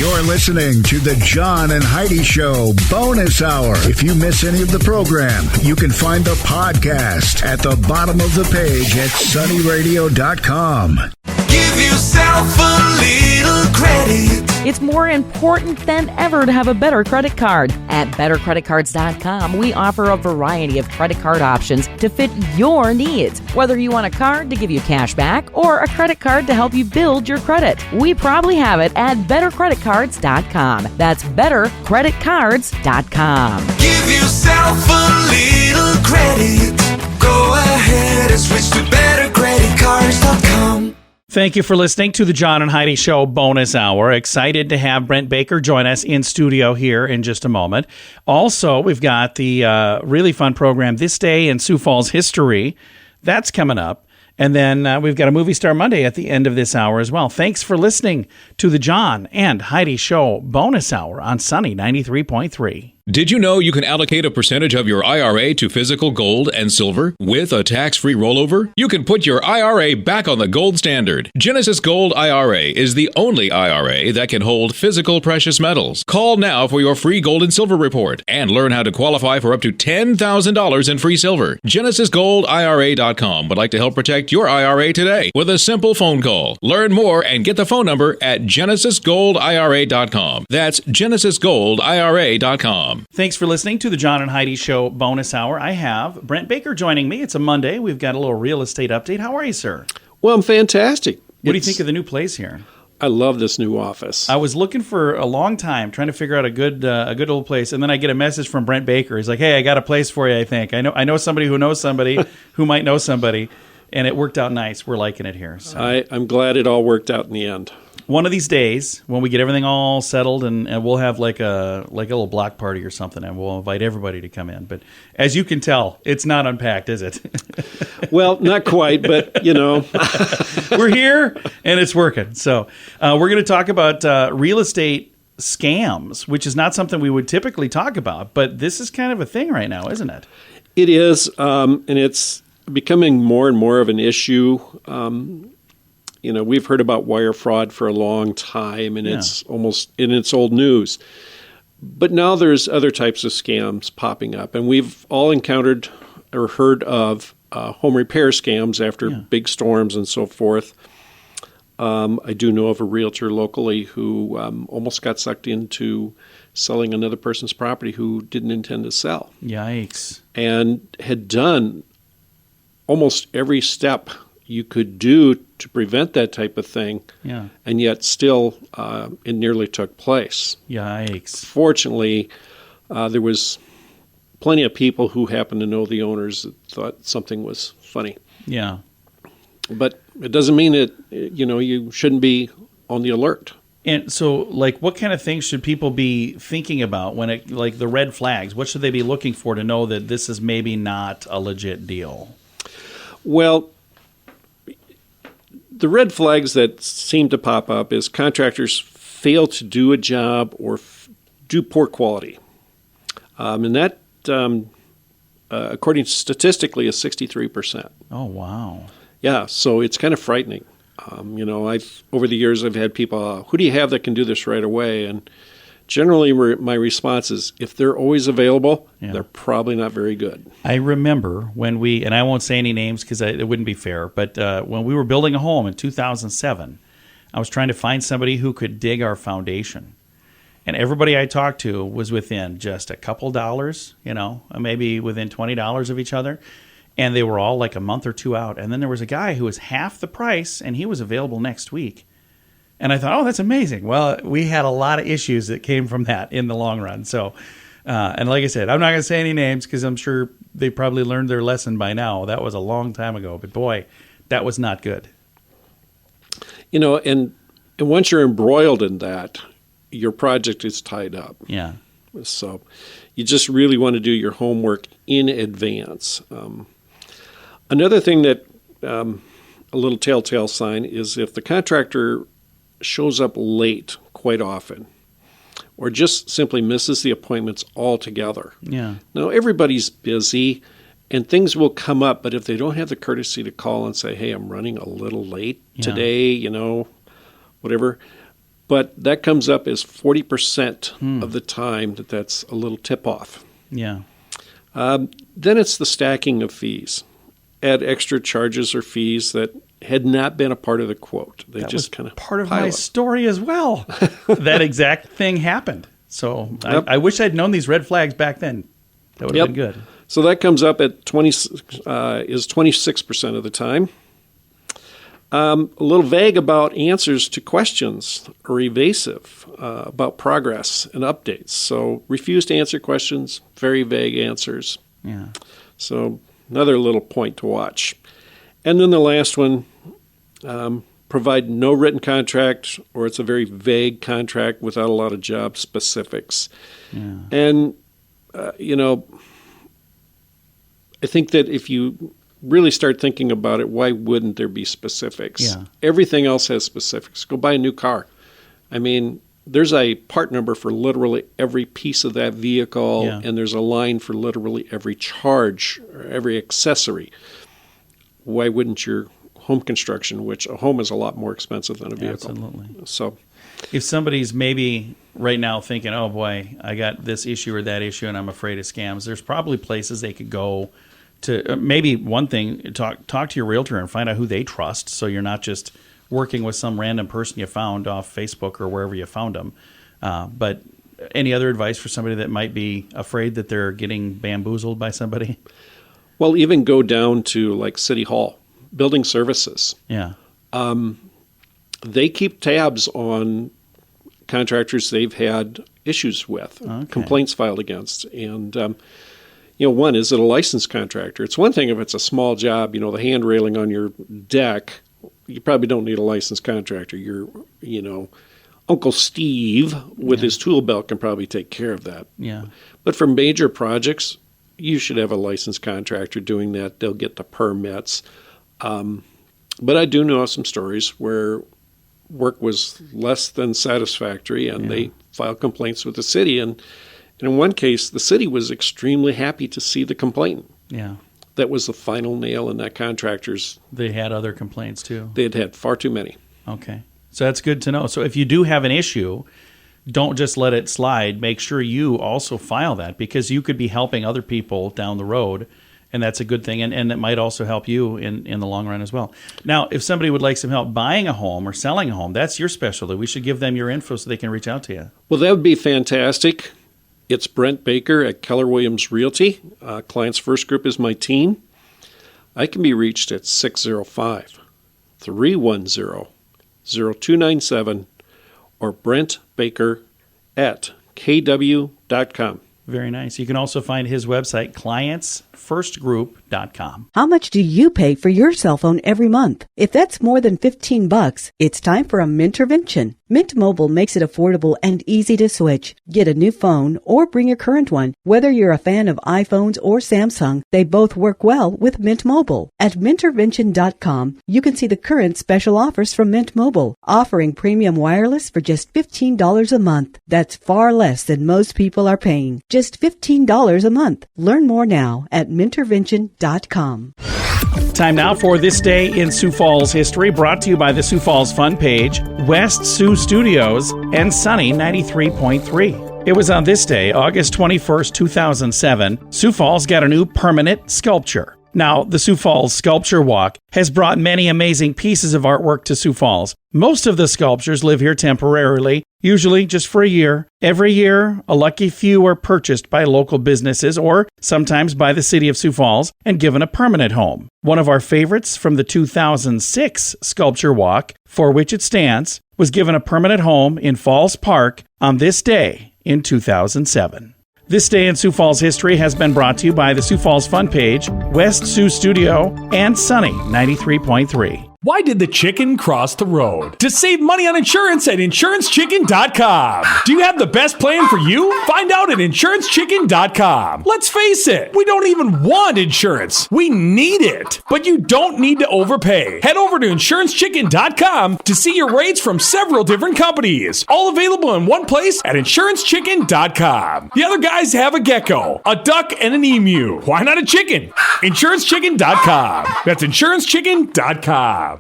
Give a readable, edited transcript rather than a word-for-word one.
You're listening to the John and Heidi Show Bonus Hour. If you miss any of the program, you can find the podcast at the bottom of the page at sunnyradio.com. Give yourself a little credit. It's more important than ever to have a better credit card. At bettercreditcards.com, we offer a variety of credit card options to fit your needs. Whether you want a card to give you cash back or a credit card to help you build your credit, we probably have it at bettercreditcards.com. That's bettercreditcards.com. Give yourself a little credit. Go ahead and switch to bettercreditcards.com. Thank you for listening to the John and Heidi Show Bonus Hour. Excited to have Brent Baker join us in studio here in just a moment. Also, we've got the really fun program, This Day in Sioux Falls History. That's coming up. And then we've got a Movie Star Monday at the end of this hour as well. Thanks for listening to the John and Heidi Show Bonus Hour on Sunny 93.3. Did you know you can allocate a percentage of your IRA to physical gold and silver with a tax-free rollover? You can put your IRA back on the gold standard. Genesis Gold IRA is the only IRA that can hold physical precious metals. Call now for your free gold and silver report and learn how to qualify for up to $10,000 in free silver. GenesisGoldIRA.com would like to help protect your IRA today with a simple phone call. Learn more and get the phone number at GenesisGoldIRA.com. That's GenesisGoldIRA.com. Thanks for listening to the John and Heidi Show Bonus Hour. I have Brent Baker joining me. It's a Monday. We've got a little real estate update. How are you, sir? Well, I'm fantastic. What do you think of the new place here? I love this new office. I was looking for a long time, trying to figure out a good old place, and then I get a message from Brent Baker. He's like, "Hey, I got a place for you. I think I know somebody who knows somebody who might know somebody," and it worked out nice. We're liking it here. So. I'm glad it all worked out in the end. One of these days, when we get everything all settled, and we'll have like a little block party or something, and we'll invite everybody to come in. But as you can tell, it's not unpacked, is it? Well, not quite, but you know, we're here and it's working. So we're going to talk about real estate scams, which is not something we would typically talk about, but this is kind of a thing right now, isn't it? It is, and it's becoming more and more of an issue. You know, we've heard about wire fraud for a long time, and it's almost in its old news. But now there's other types of scams popping up, and we've all encountered or heard of home repair scams after big storms and so forth. I do know of a realtor locally who almost got sucked into selling another person's property who didn't intend to sell. Yikes. And had done almost every step you could do to prevent that type of thing, and yet still it nearly took place. Yikes. Fortunately, there was plenty of people who happened to know the owners that thought something was funny. Yeah. But it doesn't mean that, you shouldn't be on the alert. And so, like, what kind of things should people be thinking about when it, like, the red flags? What should they be looking for to know that this is maybe not a legit deal? Well, the red flags that seem to pop up is contractors fail to do a job or do poor quality. And that, according to statistically, is 63%. Oh, wow. Yeah, so it's kind of frightening. Over the years, I've had people, who do you have that can do this right away? And generally, my response is, if they're always available, they're probably not very good. I remember when and I won't say any names because it wouldn't be fair, but when we were building a home in 2007, I was trying to find somebody who could dig our foundation. And everybody I talked to was within just a couple dollars, maybe within $20 of each other. And they were all like a month or two out. And then there was a guy who was half the price, and he was available next week. And I thought, oh, that's amazing. Well, we had a lot of issues that came from that in the long run. So, and like I said, I'm not going to say any names because I'm sure they probably learned their lesson by now. That was a long time ago. But boy, that was not good. And once you're embroiled in that, your project is tied up. Yeah. So you just really want to do your homework in advance. Another thing that a little telltale sign is if the contractor shows up late quite often or just simply misses the appointments altogether. Yeah. Now, everybody's busy and things will come up, but if they don't have the courtesy to call and say, hey, I'm running a little late today, whatever, But that comes up as 40% of the time that's a little tip-off. Yeah. Then it's the stacking of fees. Add extra charges or fees that had not been a part of the quote. They That just was kind of part of pile my up. story as well. That exact thing happened. So Yep. I wish I'd known these red flags back then. That would have been good. So that comes up at 26% of the time. A little vague about answers to questions, or evasive about progress and updates. So refuse to answer questions, very vague answers. Yeah. So another little point to watch. And then the last one, provide no written contract, or it's a very vague contract without a lot of job specifics. Yeah. And, I think that if you really start thinking about it, why wouldn't there be specifics? Yeah. Everything else has specifics. Go buy a new car. I mean, there's a part number for literally every piece of that vehicle, and there's a line for literally every charge or every accessory. Why wouldn't your home construction, which a home is a lot more expensive than a vehicle? Absolutely. So If somebody's maybe right now thinking, oh boy, I got this issue or that issue and I'm afraid of scams, there's probably places they could go to. Maybe one thing, talk to your realtor and find out who they trust, so you're not just working with some random person you found off Facebook or wherever you found them. But any other advice for somebody that might be afraid that they're getting bamboozled by somebody? well, even go down to like City Hall, building services. Yeah. They keep tabs on contractors they've had issues with, complaints filed against. And, one, is it a licensed contractor? It's one thing if it's a small job, the hand railing on your deck, you probably don't need a licensed contractor. Uncle Steve with his tool belt can probably take care of that. Yeah. But for major projects, you should have a licensed contractor doing that. They'll get the permits. But I do know some stories where work was less than satisfactory, and they filed complaints with the city. And in one case, the city was extremely happy to see the complainant. Yeah. That was the final nail in that contractor's. They had other complaints too. They had far too many. Okay. So that's good to know. So if you do have an issue, don't just let it slide. Make sure you also file that, because you could be helping other people down the road, and that's a good thing. And it might also help you in the long run as well. Now, if somebody would like some help buying a home or selling a home, that's your specialty. We should give them your info so they can reach out to you. Well, that would be fantastic. It's Brent Baker at Keller Williams Realty. Clients First Group is my team. I can be reached at 605-310-0297 or Brent Baker at kw.com. Very nice. You can also find his website, clientsfirstgroup.com. How much do you pay for your cell phone every month? If that's more than $15, it's time for a Mintervention. Mint Mobile makes it affordable and easy to switch. Get a new phone or bring your current one. Whether you're a fan of iPhones or Samsung, they both work well with Mint Mobile. At Mintervention.com, you can see the current special offers from Mint Mobile, offering premium wireless for just $15 a month. That's far less than most people are paying. Just $15 a month. Learn more now at Mintervention.com. Time now for This Day in Sioux Falls History, brought to you by the Sioux Falls Fun page, West Sioux Studios, and Sunny 93.3. It was on this day, August 21st, 2007, Sioux Falls got a new permanent sculpture. Now, the Sioux Falls Sculpture Walk has brought many amazing pieces of artwork to Sioux Falls. Most of the sculptures live here temporarily, usually just for a year. Every year, a lucky few are purchased by local businesses or sometimes by the city of Sioux Falls and given a permanent home. One of our favorites from the 2006 Sculpture Walk, for which it stands, was given a permanent home in Falls Park on this day in 2007. This Day in Sioux Falls History has been brought to you by the Sioux Falls Fun page, West Sioux Studio, and Sunny 93.3. Why did the chicken cross the road? To save money on insurance at InsuranceChicken.com. Do you have the best plan for you? Find out at InsuranceChicken.com. Let's face it, we don't even want insurance. We need it. But you don't need to overpay. Head over to InsuranceChicken.com to see your rates from several different companies. All available in one place at InsuranceChicken.com. The other guys have a gecko, a duck, and an emu. Why not a chicken? InsuranceChicken.com. That's InsuranceChicken.com.